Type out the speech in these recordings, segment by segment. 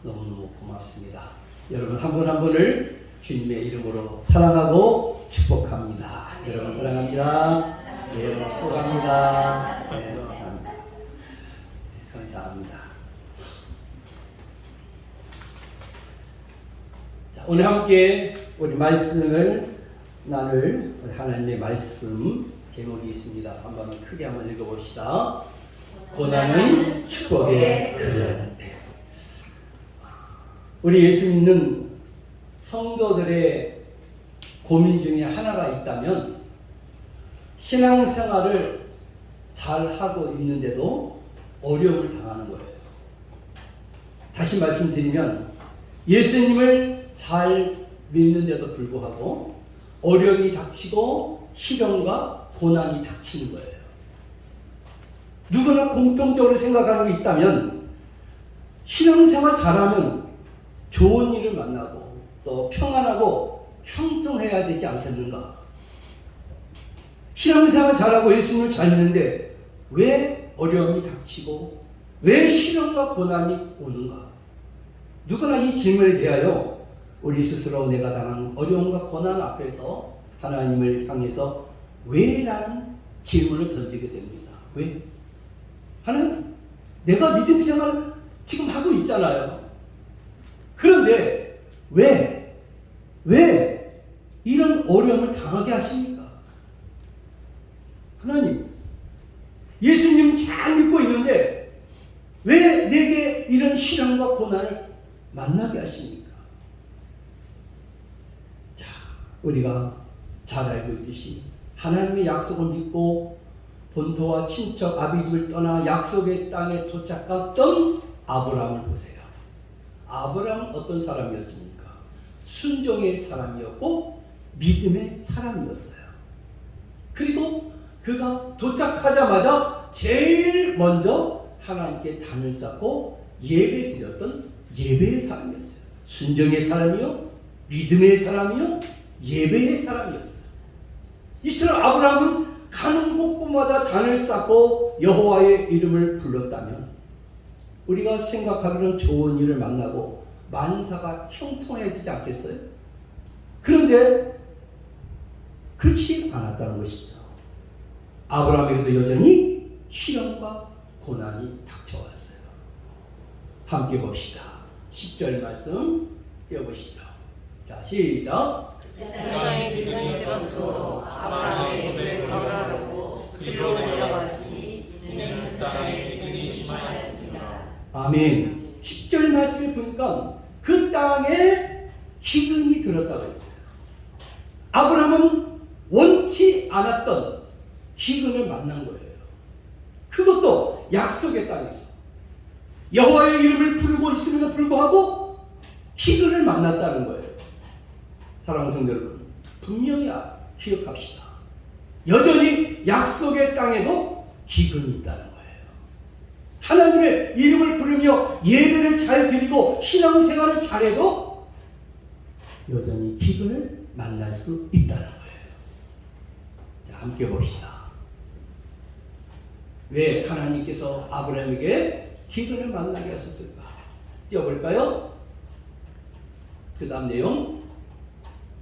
너무너무 고맙습니다. 여러분 한 분 한 분을 주님의 이름으로 사랑하고 축복합니다. 여러분 사랑합니다. 여러분 축복합니다. 감사합니다. 감사합니다. 자, 오늘 함께 우리 말씀을 나눌 하나님의 말씀 제목이 있습니다. 한번 크게 한번 읽어봅시다. 고난은 축복의 근원. 우리 예수 믿는 성도들의 고민 중에 하나가 있다면 신앙생활을 잘 하고 있는데도 어려움을 당하는 거예요. 다시 말씀드리면 예수님을 잘 믿는데도 불구하고 어려움이 닥치고 시련과 고난이 닥치는 거예요. 누구나 공통적으로 생각하는 게 있다면 신앙생활 잘하면 좋은 일을 만나고 또 평안하고 형통해야 되지 않겠는가? 신앙생활 잘하고 예수님을 잘 믿는데 왜 어려움이 닥치고 왜 시련과 고난이 오는가? 누구나 이 질문에 대하여 우리 스스로 내가 당한 어려움과 고난 앞에서 하나님을 향해서 왜? 라는 질문을 던지게 됩니다. 왜? 하나님, 내가 믿음 생활 지금 하고 있잖아요. 그런데 왜 이런 어려움을 당하게 하십니까? 하나님, 예수님 잘 믿고 있는데 왜 내게 이런 시련과 고난을 만나게 하십니까? 자, 우리가 잘 알고 있듯이 하나님의 약속을 믿고 본토와 친척 아비집을 떠나 약속의 땅에 도착했던 아브라함을 보세요. 아브라함은 어떤 사람이었습니까? 순종의 사람이었고 믿음의 사람이었어요. 그리고 그가 도착하자마자 제일 먼저 하나님께 단을 쌓고 예배 드렸던 예배의 사람이었어요. 순종의 사람이요, 믿음의 사람이요, 예배의 사람이었어요. 이처럼 아브라함은 가는 곳곳마다 단을 쌓고 여호와의 이름을 불렀다면 우리가 생각하기로는 좋은 일을 만나고 만사가 형통해야 되지 않겠어요? 그런데 그렇지 않았다는 것이죠. 아브라함에게도 여전히 시련과 고난이 닥쳐왔어요. 함께 봅시다. 10절 말씀 띄워보시죠. 자, 시작. 내가 기근이 들었으므로 아브라함의 입을 덜어라고 그리로 내려갔으니 이는 그 땅에 기근이 심하였습니다. 아멘. 10절 말씀을 보니까 그 땅에 기근이 들었다고 했어요. 아브라함은 원치 않았던 기근을 만난 거예요. 그것도 약속의 땅에서 여호와의 이름을 부르고 있음에도 불구하고 기근을 만났다는 거예요. 사랑하는 성도 여러분, 분명히 기억합시다. 여전히 약속의 땅에도 기근이 있다는 거예요. 하나님의 이름을 부르며 예배를 잘 드리고 신앙생활을 잘해도 여전히 기근을 만날 수 있다는 거예요. 자, 함께 봅시다. 왜 하나님께서 아브라함에게 기근을 만나게 하셨을까? 띄워볼까요? 그 다음 내용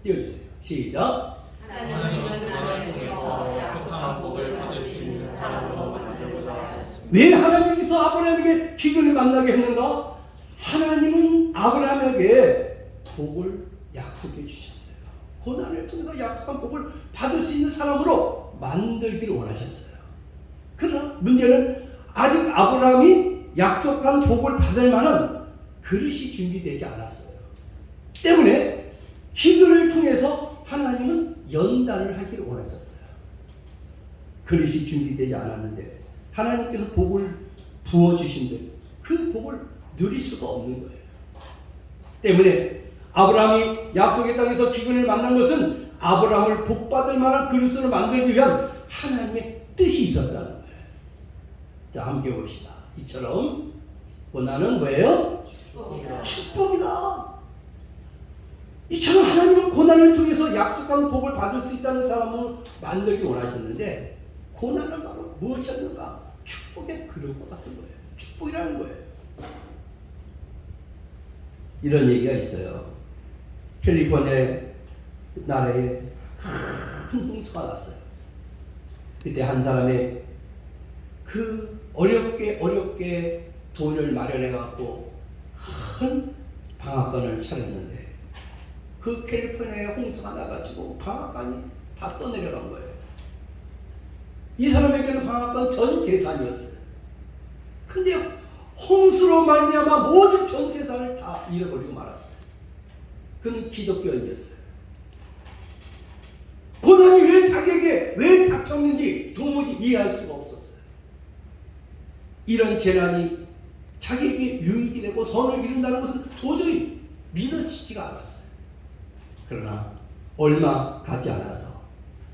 띄워주세요. 시작. 하나님은 그를 통해서 약속한 복을 받을 수 있는 사람으로 만들고자 하셨습니다. 왜 하나님께서 아브라함에게 기근을 만나게 했는가? 하나님은 아브라함에게 복을 약속해 주셨어요. 고난을 통해서 약속한 복을 받을 수 있는 사람으로 만들기를 원하셨어요. 그러나 문제는 아직 아브라함이 약속한 복을 받을 만한 그릇이 준비되지 않았어요. 때문에 기근을 통해서 하나님은 연단을 하기를 원하셨어요. 그릇이 준비되지 않았는데 하나님께서 복을 부어주신데 그 복을 누릴 수가 없는 거예요. 때문에 아브라함이 약속의 땅에서 기근을 만난 것은 아브라함을 복받을 만한 그릇으로 만들기 위한 하나님의 뜻이 있었다는 거예요. 자, 함께 봅시다. 이처럼 고난은 뭐예요? 축복이다. 이처럼 하나님은 고난을 통해서 약속한 복을 받을 수 있다는 사람을 만들기 원하셨는데 고난은 바로 무엇이었는가? 축복의 그릇과 같은 거예요. 축복이라는 거예요. 이런 얘기가 있어요. 캘리포니아 나라에 큰 홍수가 났어요. 그때 한 사람이 그 어렵게 돈을 마련해 갖고 큰 방앗간을 차렸는데 그 캘리포니아에 홍수가 나가지고 방앗간이 다 떠내려간 거예요. 이 사람에게는 방앗간 전 재산이었어요. 근데 홍수로 말미암아 모든 전 재산을 다 잃어버리고 말았어요. 그는 기독교인이었어요. 고난이 왜 자기에게 왜 닥쳤는지 도무지 이해할 수가 없었어요. 이런 재난이 자기에게 유익이 되고 선을 이룬다는 것은 도저히 믿어지지가 않았어요. 그러나 얼마 가지 않아서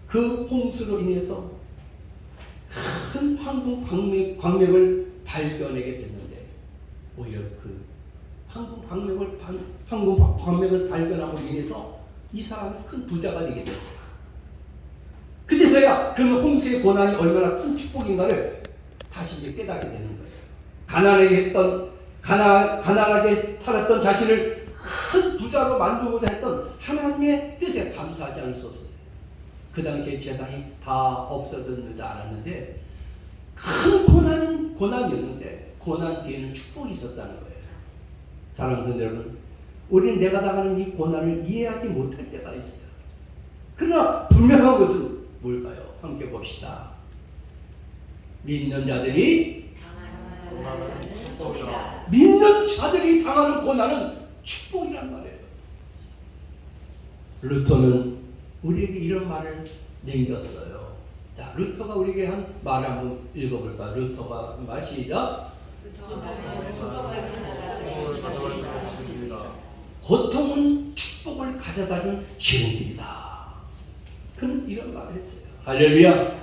그 홍수로 인해서 큰 황금 광맥을 발견하게 됐는데 오히려 그 황금 광맥을 발견함으로 인해서 이 사람이 큰 부자가 되게 됐어요. 그때서야 그는 홍수의 고난이 얼마나 큰 축복인가를 다시 이제 깨닫게 되는 거예요. 가난하게 살았던 자신을 큰 부자로 만들고자 했던 하나님의 뜻에 감사하지 않을 수 없었어요. 그 당시에 재산이 다 없어졌는 줄 알았는데 큰 고난이었는데 고난 뒤에는 축복이 있었다는 거예요. 사랑하는 성도 여러분, 우리는 내가 당하는 이 고난을 이해하지 못할 때가 있어요. 그러나 분명한 것은 뭘까요? 함께 봅시다. 믿는 자들이 당하는 고난은 축복이란 말이에요. 루터는 우리에게 이런 말을 남겼어요. 자, 루터가 우리에게 한 말을 한번 읽어볼까? 루터가 말 시작. 고통은 축복을 가져다주는 지름길이다. 그는 이런 말을 했어요. 할렐루야.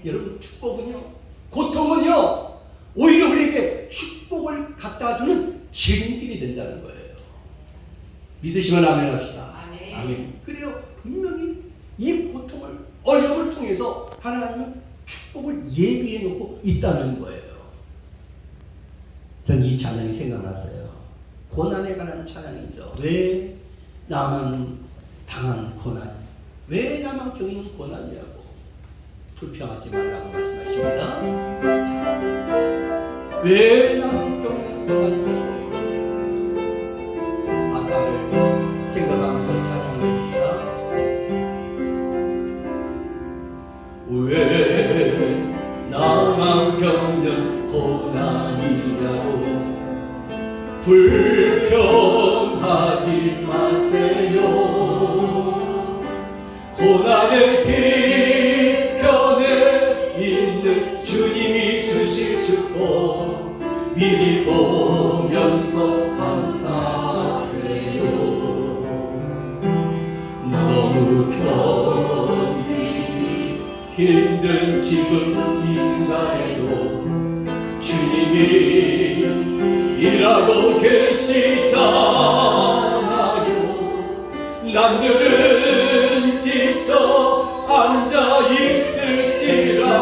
여러분, 축복은요, 고통은요, 오히려 우리에게 축복을 갖다주는 지름길이 된다는 거예요. 믿으시면 아멘 합시다. 아멘. 그래요. 분명히 이 고통을, 어려움을 통해서 하나님은 축복을 예비해 놓고 있다는 거예요. 전 이 찬양이 생각났어요. 고난에 관한 찬양이죠. 왜 나만 당한 고난, 왜 나만 겪는 고난이라고 불평하지 말라고 말씀하십니다. 왜 나만 겪는 고난이라고 가사를 생각하면서 찬양해봅시다. 왜 나만 겪는 고난이라고 불평하지 마세요. 고난의 뒤편에 있는 주님이 주실 축복 미리 보면서 감사하세요. 너무 견디기 힘든 지금 이 순간에도 주님이 일하고 계시잖아요. 남들은 지쳐 앉아 있을지라도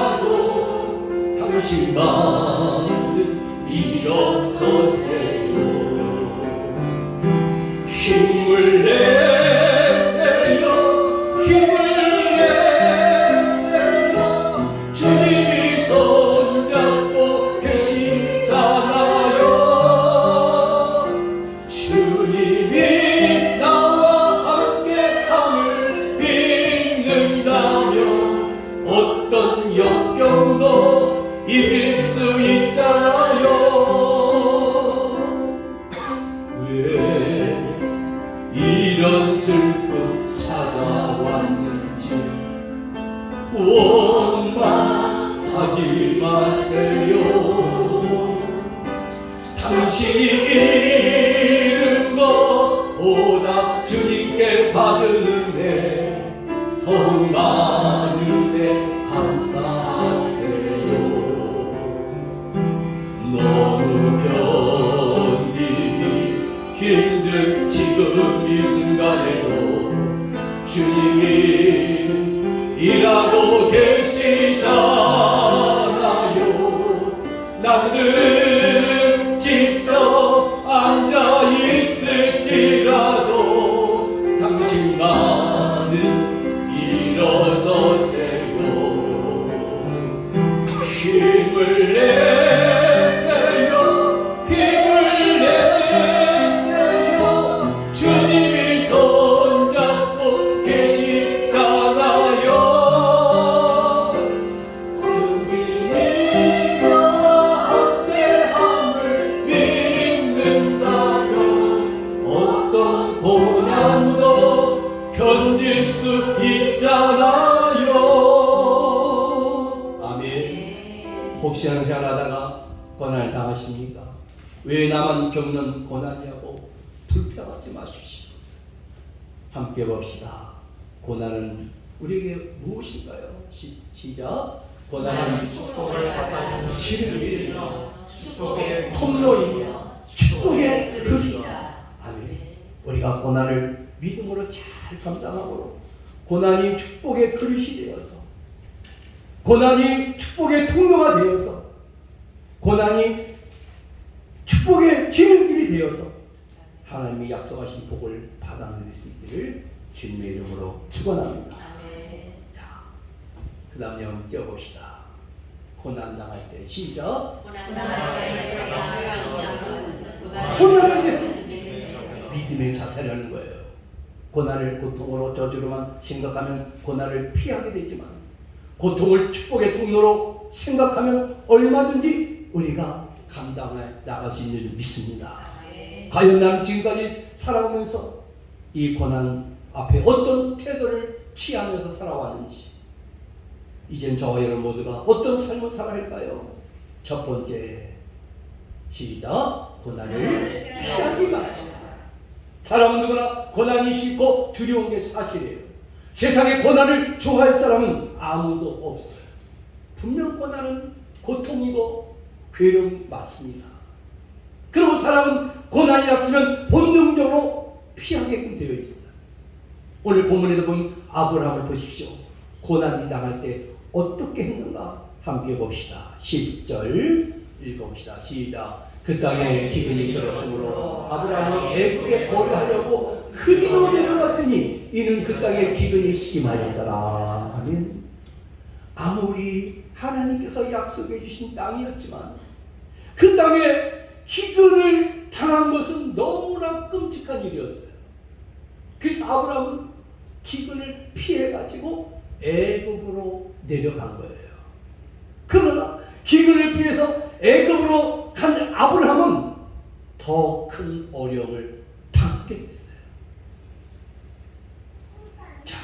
당신만은 일어서세요. 힘을 내세요. 힘을 내세요. 주님이 손잡고 계시잖아요. 주님이 나와 함께함을 믿는다면 어떤 역경도 이길 수 있잖아요. 왜 이런 슬픔 찾아왔는지 원망하지 마세요. 당신이 잃은 것보다 주님께 받은 은혜 더욱 많은 은혜 감사하세요. 너무 견디기 힘든 지금 이 순간에도 주님이 일하고 계시잖아요. 남들은 지쳐 앉아 있을지 견딜 수 있잖아요. 아멘. 혹시 생활하다가 고난을 당하십니까? 왜 나만 겪는 고난이냐고 불평하지 마십시오. 함께 봅시다. 고난은 우리에게 무엇인가요? 시작. 고난은 축복을 갖다 주는 진리이며 축복의 통로이며 축복의 그릇이다. 아멘. 우리가 고난을 믿음으로 잘 감당하고 고난이 축복의 그릇이 되어서 고난이 축복의 통로가 되어서 고난이 축복의 기름길이 되어서 하나님이 약속하신 복을 받아들일 수 있기를 주님의 이름으로 축원합니다. 자, 그 다음에 한번 띄워봅시다. 고난당할 때 시작. 고난할 때 믿음의 자세라는 거예요. 고난을 고통으로 저주로만 생각하면 고난을 피하게 되지만 고통을 축복의 통로로 생각하면 얼마든지 우리가 감당해 나갈 수 있는 줄 믿습니다. 과연 나는 지금까지 살아오면서 이 고난 앞에 어떤 태도를 취하면서 살아왔는지, 이젠 저와 여러분 모두가 어떤 삶을 살아야 할까요? 첫 번째, 시작. 고난을 피하지 말자. 사람은 누구나 고난이 싫고 두려운 게 사실이에요. 세상에 고난을 좋아할 사람은 아무도 없어요. 분명 고난은 고통이고 괴로움 맞습니다. 그리고 사람은 고난이 닥치면 본능적으로 피하게끔 되어 있어요. 오늘 본문에도 보면 아브라함을 보십시오. 고난 당할 때 어떻게 했는가 함께 봅시다. 10절 읽어봅시다. 시작. 그 땅에 기근이 들었으므로 아브라함이 애굽에 거류하려고 그리로 내려갔으니 이는 그 땅에 기근이 심하였더라. 아멘. 아무리 하나님께서 약속해 주신 땅이었지만 그 땅에 기근을 당한 것은 너무나 끔찍한 일이었어요. 그래서 아브라함은 기근을 피해가지고 애굽으로 내려간 거예요. 그러나 기근을 피해서 애굽으로 간 아브라함은 더 큰 어려움을 당하게 됐어요. 자,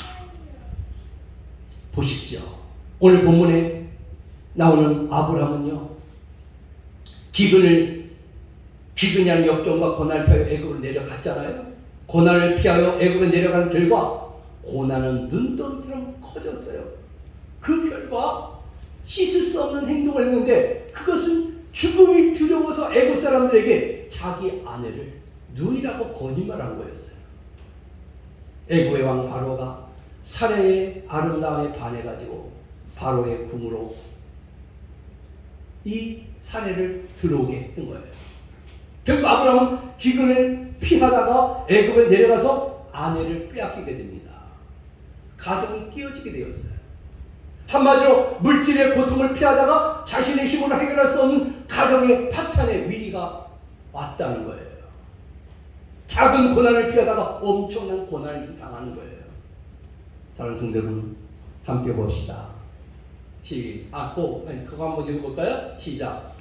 보십시오. 오늘 본문에 나오는 아브라함은요, 기근이라는 역경과 고난을 피하여 애굽으로 내려갔잖아요. 고난을 피하여 애굽으로 내려간 결과 고난은 눈덩이처럼 커졌어요. 그 결과 씻을 수 없는 행동을 했는데 그것은 죽음이 두려워서 애굽 사람들에게 자기 아내를 누이라고 거짓말한 거였어요. 애굽의 왕 바로가 사례의 아름다움에 반해가지고 바로의 궁으로 이 사례를 들어오게 했던 거예요. 결국 아브라함은 기근을 피하다가 애굽에 내려가서 아내를 빼앗기게 됩니다. 가정이 깨어지게 되었어요. 한마디로 물질의 고통을 피하다가 자신의 힘으로 해결할 수 없는 가정의 파탄의 위기가 왔다는 거예요. 작은 고난을 피하다가 엄청난 고난을 당하는 거예요. 다른 성도분 함께 봅시다. 그거 한번 읽어볼까요? 시작.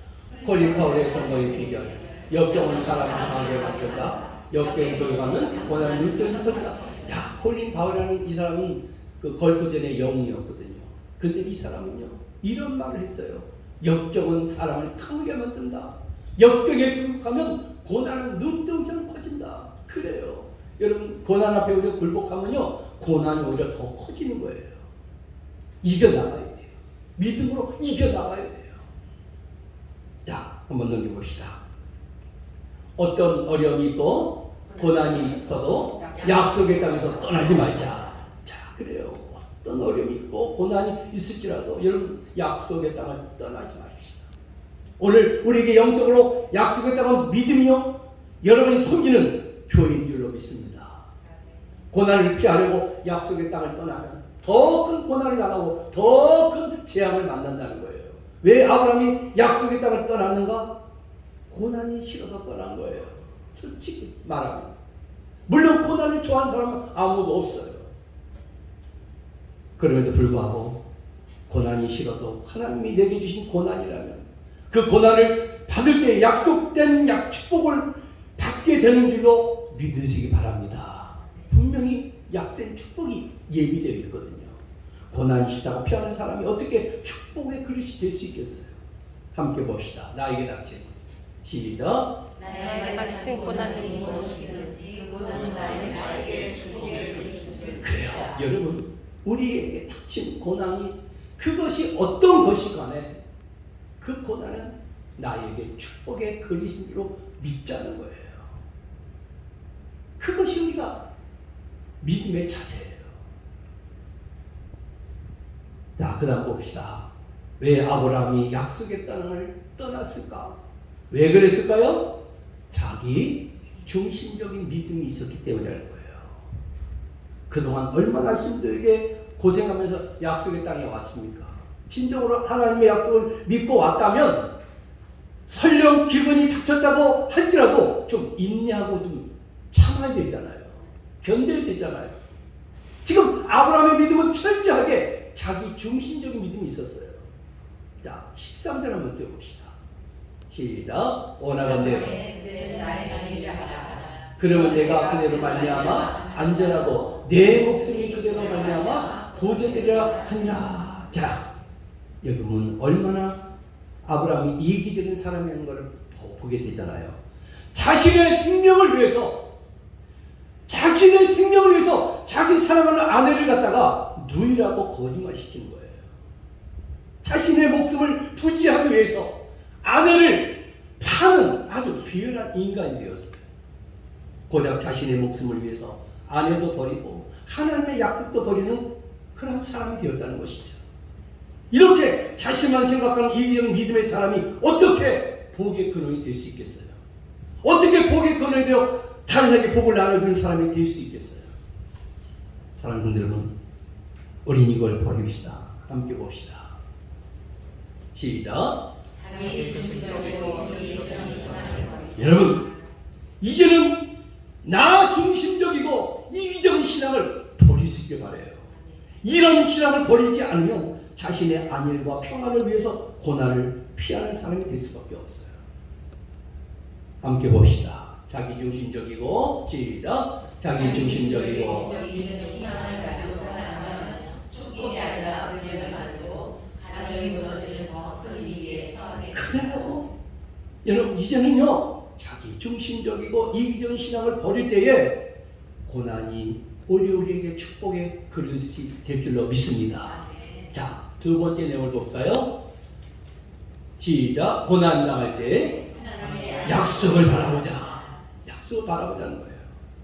콜린 파울의 성공의 비결. 역경은 사람을 강하게 만든다. 역경의 결과는 고난을 눈뜨는 것이다. 야, 콜린 파울이라는 이 사람은 그 걸프전의 영이었거든요. 근데 이 사람은요, 이런 말을 했어요. 역경은 사람을 강하게 만든다. 역경에 굴복하면 고난은 눈동자처럼 커진다. 그래요. 여러분, 고난 앞에 우리가 굴복하면요, 고난이 오히려 더 커지는 거예요. 이겨나가야 돼요. 믿음으로 이겨나가야 돼요. 자, 한번 넘겨봅시다. 어떤 어려움이 있고 고난이 있어도 약속의 땅에서 떠나지 말자. 자, 그래요. 어떤 어려움이 있고 고난이 있을지라도 여러분 약속의 땅을 떠나지 마십시다. 오늘 우리에게 영적으로 약속의 땅은 믿음이요, 여러분이 섬기는 교회인 줄로 믿습니다. 고난을 피하려고 약속의 땅을 떠나면 더 큰 고난을 당하고 더 큰 재앙을 만난다는 거예요. 왜 아브라함이 약속의 땅을 떠났는가? 고난이 싫어서 떠난 거예요. 솔직히 말하면. 물론 고난을 좋아하는 사람은 아무도 없어요. 그럼에도 불구하고 고난이 싫어도 하나님이 내게 주신 고난이라면 그 고난을 받을 때 약속된 축복을 받게 되는 줄로 믿으시기 바랍니다. 분명히 약된 축복이 예비되어 있거든요. 고난이 시다가 피하는 사람이 어떻게 축복의 그릇이 될 수 있겠어요? 함께 봅시다. 나에게 닥친 시작. 나에게 닥친 고난은 무엇이든지 그것은 나에게 축복의 그릇이 그래요. 여러분, 우리에게 닥친 고난이 그것이 어떤 것이 간에 그 고난은 나에게 축복의 그릇으로 믿자는 거예요. 그것이 우리가 믿음의 자세예요. 자, 그 다음 봅시다. 왜 아브라함이 약속의 땅을 떠났을까? 왜 그랬을까요? 자기 중심적인 믿음이 있었기 때문이라는 거예요. 그동안 얼마나 힘들게 고생하면서 약속의 땅에 왔습니까? 진정으로 하나님의 약속을 믿고 왔다면 설령 기근이 닥쳤다고 할지라도 좀 인내하고 좀 참아야 되잖아요. 견뎌야 되잖아요. 지금 아브라함의 믿음은 철저하게 자기 중심적인 믿음이 있었어요. 자, 13절 한번 띄워봅시다. 시작. 원하건대 그러면 내가 그대로 말미암아 안전하고 내 목숨이 그대로 말미암아 보존되리라 하니라. 자, 여기 보면 얼마나 아브라함이 이기적인 사람이라는 것을 보게 되잖아요. 자신의 생명을 위해서 자기 사랑하는 아내를 갖다가 누이라고 거짓말 시키는 거예요. 자신의 목숨을 부지하기 위해서 아내를 파는 아주 비열한 인간이 되었어요. 고작 자신의 목숨을 위해서 아내도 버리고 하나님의 약속도 버리는 그런 사람이 되었다는 것이죠. 이렇게 자신만 생각하는 이기적인 믿음의 사람이 어떻게 복의 근원이 될 수 있겠어요? 어떻게 복의 근원이 되어 다른 에게 복을 나눠주는 사람이 될 수 있겠어요? 사랑하는 여러분, 우린 이걸 버립시다. 함께 봅시다. 시작. 여러분, 이제는 나 중심적이고 이기적인 신앙을 버릴 수 있게 바라요. 이런 신앙을 버리지 않으면 자신의 안일과 평안을 위해서 고난을 피하는 사람이 될 수밖에 없어요. 함께 봅시다. 자기 중심적이고 시작. 자기 중심적이고 신앙을 가지고 살아가면 축복이 아니라 은혜를 받고 가정이 무너지는 더 큰 위기에 처하게 됩니다. 그래요. 여러분, 이제는요 자기 중심적이고 이기적인 신앙을 버릴 때에 고난이 우리에게 축복의 그릇이 될 줄로 믿습니다. 자, 두 번째 내용을 볼까요? 시작. 고난 당할 때 약속을 바라보자. 약속을 바라보자는 거예요.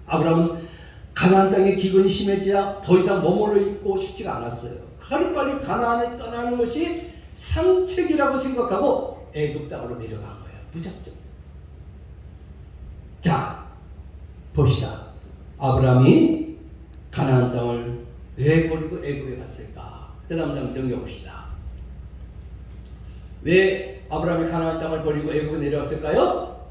아브라함은 가나안 땅에 기근이 심해지자 더 이상 머물러 있고 싶지가 않았어요. 하루빨리 가나안을 떠나는 것이 상책이라고 생각하고 애굽 땅으로 내려간 거예요. 무작정. 자, 봅시다. 아브라함이 가나안 땅을 왜 버리고 애굽에 갔을까? 그 다음 넘겨봅시다. 왜 아브라함이 가나안 땅을 버리고 애굽에 내려왔을까요?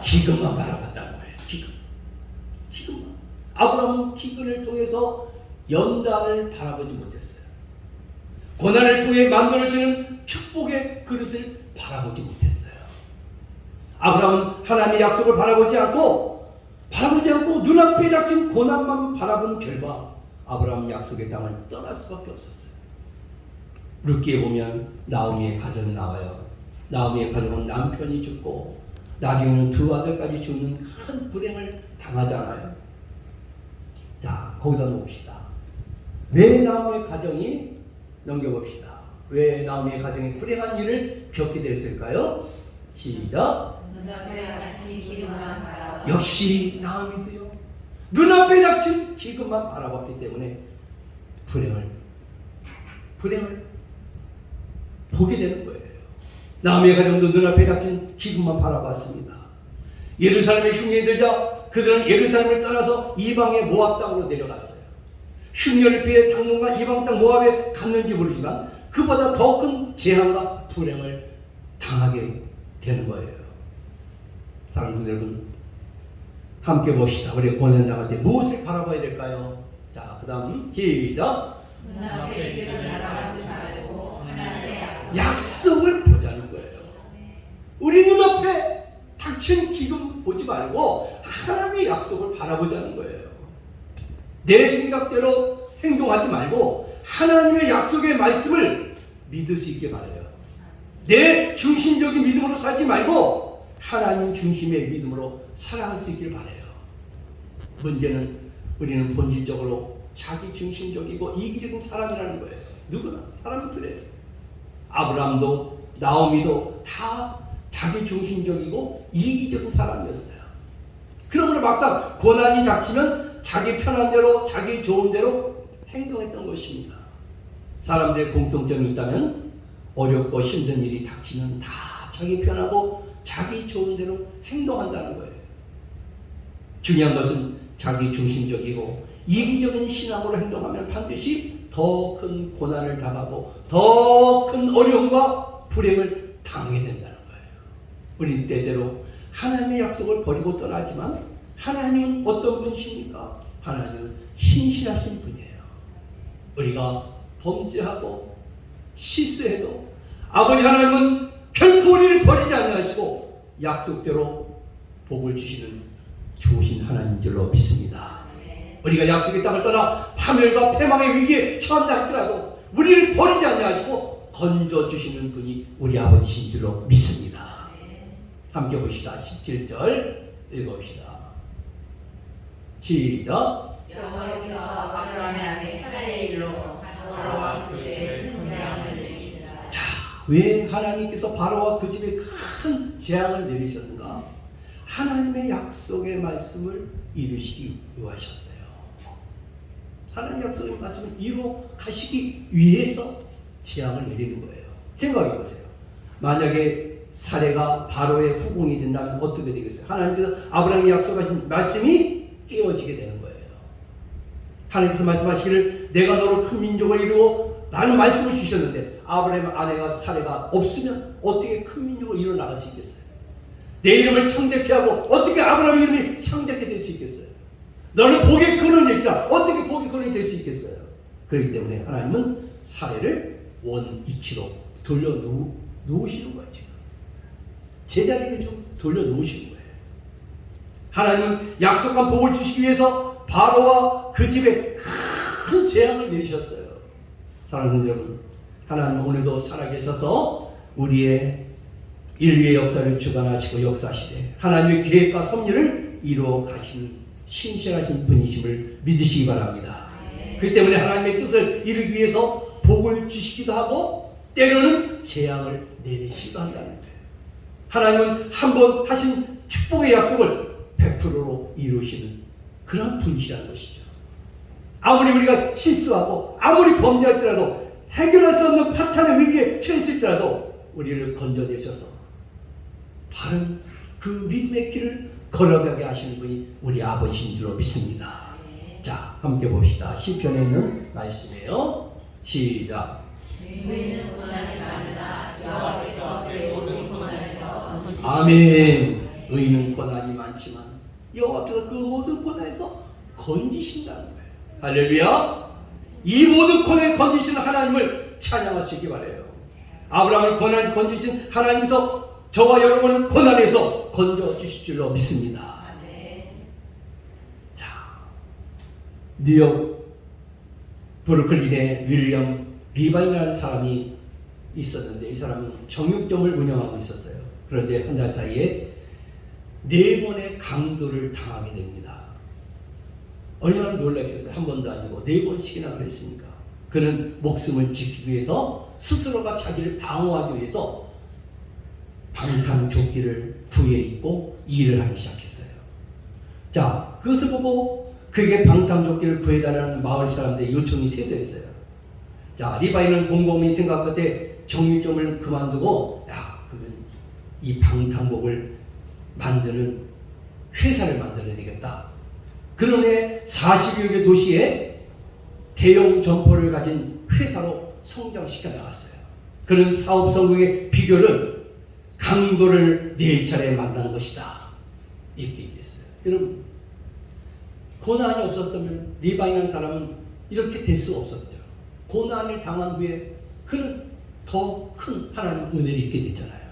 기근만 바라봤다는 거예요. 기근만. 아브라함은 기근을 통해서 연단을 바라보지 못했어요. 고난을 통해 만들어지는 축복의 그릇을 바라보지 못했어요. 아브라함은 하나님의 약속을 바라보지 않고 눈앞에 닥친 고난만 바라본 결과 아브라함은 약속의 땅을 떠날 수밖에 없었어요. 룻기에 보면 나오미의 가정이 나와요. 나오미의 가정은 남편이 죽고 나중에는 두 아들까지 죽는 큰 불행을 당하잖아요. 자, 거기다 놓읍시다. 왜 나오미의 가정이, 넘겨봅시다. 왜 나오미의 가정이 불행한 일을 겪게 됐을까요? 시작. 역시 나오미도요. 눈앞에 닥친 기근만 바라봤기 때문에 불행을 보게 되는 거예요. 나오미의 가정도 눈앞에 닥친 기근만 바라봤습니다. 예루살렘에 흉년이 들자 그들은 예루살렘을 떠나서 이방의 모압 땅으로 내려갔어요. 흉년을 피해 당분간 이방 땅 모압에 갔는지 모르지만 그보다 더 큰 재앙과 불행을 당하게 되는 거예요. 사랑하는 여러분, 함께 봅시다. 우리 고난 당할 때 무엇을 바라봐야 될까요? 자, 그 다음 시작. 약속을 보자는 거예요. 우리 눈앞에 닥친 기금 보지 말고 하나님의 약속을 바라보자는 거예요. 내 생각대로 행동하지 말고 하나님의 약속의 말씀을 믿을 수 있게 바라요. 내 중심적인 믿음으로 살지 말고 하나님 중심의 믿음으로 살아갈 수 있길 바라요. 문제는 우리는 본질적으로 자기 중심적이고 이기적인 사람이라는 거예요. 누구나 사람은 그래요. 아브라함도 나오미도 다 자기 중심적이고 이기적인 사람이었어요. 그러므로 막상 고난이 닥치면 자기 편한 대로 자기 좋은 대로 행동했던 것입니다. 사람들의 공통점이 있다면 어렵고 힘든 일이 닥치면 다 자기 편하고 자기 좋은 대로 행동한다는 거예요. 중요한 것은 자기 중심적이고 이기적인 신앙으로 행동하면 반드시 더 큰 고난을 당하고 더 큰 어려움과 불행을 당하게 된다는 거예요. 우리는 때때로 하나님의 약속을 버리고 떠나지만 하나님은 어떤 분이십니까? 하나님은 신실하신 분이에요. 우리가 범죄하고 실수해도 아버지 하나님은 결코 우리를 버리지 않으시고 약속대로 복을 주시는 좋으신 하나님인 줄로 믿습니다. 우리가 약속의 땅을 떠나 파멸과 패망의 위기에 처한다 할지라도 우리를 버리지 아니하시고 건져주시는 분이 우리 아버지신 줄로 믿습니다. 함께 봅시다. 17절 읽어봅시다. 시작. 여호와께서 아브라함의 아내 사라의 일로 바로와 그 집에 큰 재앙을 내리시자. 자, 왜 하나님께서 바로와 그 집에 큰 재앙을 내리셨는가? 하나님의 약속의 말씀을 이루시기 위하셨어요. 하나님의 약속의 말씀을 이루어 가시기 위해서 재앙을 내리는 거예요. 생각해 보세요. 만약에 사례가 바로의 후궁이 된다면 어떻게 되겠어요? 하나님께서 아브라함에게 약속하신 말씀이 깨어지게 되는 거예요. 하나님께서 말씀하시기를 내가 너로 큰 민족을 이루어 라는 말씀을 주셨는데 아브라함의 아내가 사례가 없으면 어떻게 큰 민족을 이루어 나갈 수 있겠어요? 내 이름을 창대케 하고 어떻게 아브라함의 이름이 창대케 될 수 있겠어요? 너는 복의 근원이 있자 어떻게 복의 근원이 될 수 있겠어요? 그렇기 때문에 하나님은 사례를 원위치로 돌려놓으시는 거예요. 지금 제자리를 좀 돌려놓으시는 거예요. 하나님은 약속한 복을 주시기 위해서 바로와 그 집에 큰 재앙을 내리셨어요. 사랑하는 여러분, 하나님은 오늘도 살아계셔서 우리의 인류의 역사를 주관하시고 역사하시되 하나님의 계획과 섭리를 이루어 가시는 신실하신 분이심을 믿으시기 바랍니다. 그렇기 때문에 하나님의 뜻을 이루기 위해서 복을 주시기도 하고 때로는 재앙을 내리시기도 한다는 거예요. 하나님은 한번 하신 축복의 약속을 100%로 이루시는 그런 분이시라는 것이죠. 아무리 우리가 실수하고 아무리 범죄할지라도 해결할 수 없는 파탄의 위기에 처했을지라도 우리를 건져내셔서 바른 그 믿음의 길을 걸어가게 하시는 분이 우리 아버지인 줄로 믿습니다. 자, 함께 봅시다. 시편에 있는 말씀이에요. 시작. 의인은 고난이 많으나 여호와께서 그의 모든 고난에서 아멘. 의인은 고난이 많지만 여호와께서 그 모든 고난에서 건지신다는 거예요. 할렐루야. 이 모든 고난에 건지시는 하나님을 찬양하시기 바라요. 아브라함을 고난에서 건지신 하나님께서 저와 여러분을 고난에서 건져주실 줄로 믿습니다. 자, 뉴욕 브루클린에 윌리엄 리바인이라는 사람이 있었는데 이 사람은 정육점을 운영하고 있었어요. 그런데 한 달 사이에 4번의 강도를 당하게 됩니다. 얼마나 놀랐겠어요. 한 번도 아니고 4번씩이나 그랬으니까. 그는 목숨을 지키기 위해서 스스로가 자기를 방어하기 위해서 방탄조끼를 구해 입고 일을 하기 시작했어요. 자, 그것을 보고 그에게 방탄조끼를 구해달라는 마을 사람들의 요청이 쇄도했어요. 자, 리바이는 곰곰이 생각 끝에 정육점을 그만두고 그러면 이 방탄복을 만드는 회사를 만들어야 되겠다. 그런데 40여 개 도시에 대형 점포를 가진 회사로 성장시켜 나갔어요. 그런 사업 성공의 비결은 강도를 4차례 만나는 것이다. 이렇게 얘기했어요. 여러분, 고난이 없었다면 리바이라는 사람은 이렇게 될 수 없었죠. 고난을 당한 후에 그는 더 큰 하나님의 은혜를 입게 되잖아요.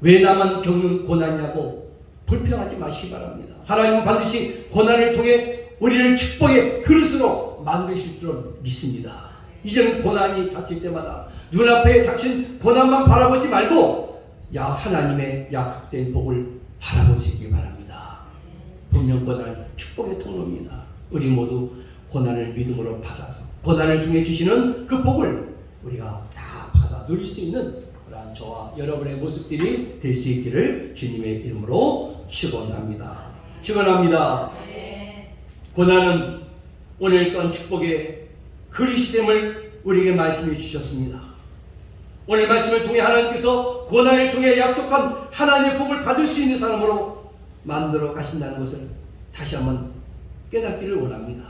왜 나만 겪는 고난이냐고 불평하지 마시기 바랍니다. 하나님은 반드시 고난을 통해 우리를 축복의 그릇으로 만드실 줄 믿습니다. 이제는 고난이 닥칠 때마다 눈앞에 닥친 고난만 바라보지 말고 하나님의 약속된 복을 바라보시기 바랍니다. 분명 고난은 축복의 통로입니다. 우리 모두 고난을 믿음으로 받아서 고난을 통해 주시는 그 복을 우리가 다 받아 누릴 수 있는 그러한 저와 여러분의 모습들이 될 수 있기를 주님의 이름으로 축원합니다. 축원합니다. 고난은 오늘 또한 축복의 그리스됨을 우리에게 말씀해 주셨습니다. 오늘 말씀을 통해 하나님께서 고난을 통해 약속한 하나님의 복을 받을 수 있는 사람으로 만들어 가신다는 것을 다시 한번 깨닫기를 원합니다.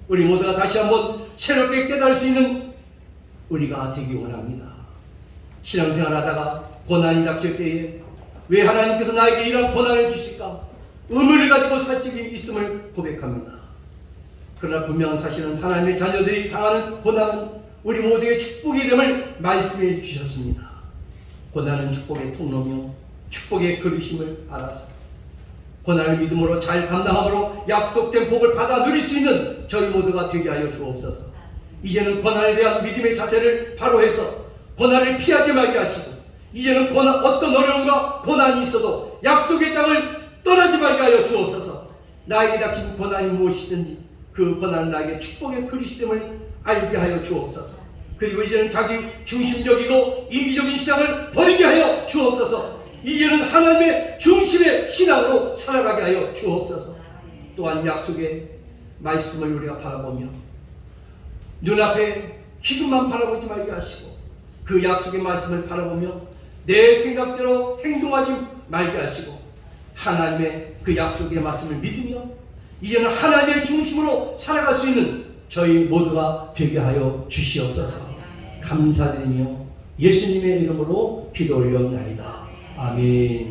우리 모두가 다시 한번 새롭게 깨달을 수 있는 우리가 되기 원합니다. 신앙생활 하다가 고난이 닥칠 때에 왜 하나님께서 나에게 이런 고난을 주실까? 의문을 가지고 살찌기 있음을 고백합니다. 그러나 분명한 사실은 하나님의 자녀들이 당하는 고난은 우리 모두의 축복이 됨을 말씀해 주셨습니다. 고난은 축복의 통로며 축복의 그릇임을 알아서 고난을 믿음으로 잘 감당함으로 약속된 복을 받아 누릴 수 있는 저희 모두가 되게 하여 주옵소서. 이제는 고난에 대한 믿음의 자세를 바로 해서 고난을 피하지 말게 하시고 이제는 어떤 어려움과 고난이 있어도 약속의 땅을 떠나지 말게 하여 주옵소서. 나에게 닥친 고난이 무엇이든지 그 고난은 나에게 축복의 그리스됨을 알게 하여 주옵소서. 그리고 이제는 자기 중심적이고 이기적인 신앙을 버리게 하여 주옵소서. 이제는 하나님의 중심의 신앙으로 살아가게 하여 주옵소서. 또한 약속의 말씀을 우리가 바라보며 눈앞에 기근만 바라보지 말게 하시고 그 약속의 말씀을 바라보며 내 생각대로 행동하지 말게 하시고 하나님의 그 약속의 말씀을 믿으며 이제는 하나님의 중심으로 살아갈 수 있는 저희 모두가 되게 하여 주시옵소서. 감사드리며 예수님의 이름으로 기도 올려옵나이다. 아멘.